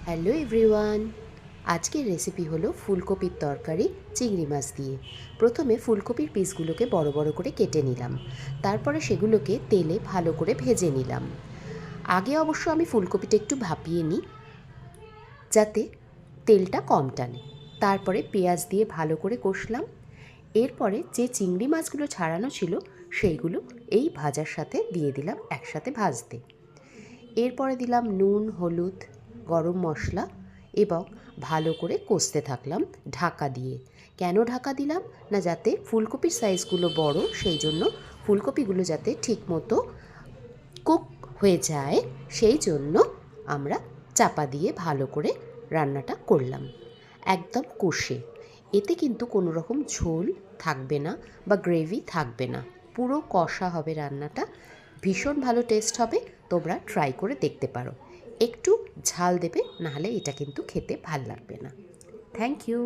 Hello everyone, আজকের recipe হলো ফুলকপির তরকারি চিংড়ি মাছ দিয়ে। প্রথমে ফুলকপির পিসগুলোকে বড় বড় করে কেটে নিলাম, তারপরে সেগুলোকে তেলে ভালো করে ভেজে নিলাম। আগে অবশ্য আমি ফুলকপিটা একটু ভাপিয়ে নিই যাতে তেলটা কম টানে। তারপরে পেঁয়াজ দিয়ে ভালো করে কষলাম। এরপরে যে চিংড়ি মাছগুলো ছাড়ানো ছিল সেইগুলো এই ভাজার সাথে দিয়ে দিলাম একসাথে ভাজতে। এরপরে দিলাম নুন, হলুদ, গরম মশলা এবং ভালো করে কষতে থাকলাম ঢাকা দিয়ে। কেন ঢাকা দিলাম না, যাতে ফুলকপির সাইজগুলো বড়, সেই জন্য ফুলকপিগুলো যাতে ঠিকমতো কুক হয়ে যায় সেই জন্য আমরা চাপা দিয়ে ভালো করে রান্নাটা করলাম, একদম কষে। এতে কিন্তু কোনো রকম ঝোল থাকবে না বা গ্রেভি থাকবে না, পুরো কষা হবে রান্নাটা। ভীষণ ভালো টেস্ট হবে, তোমরা ট্রাই করে দেখতে পারো। একটু ঝাল দেবে, নাহলে এটা কিন্তু খেতে ভাল লাগবে না। Thank you.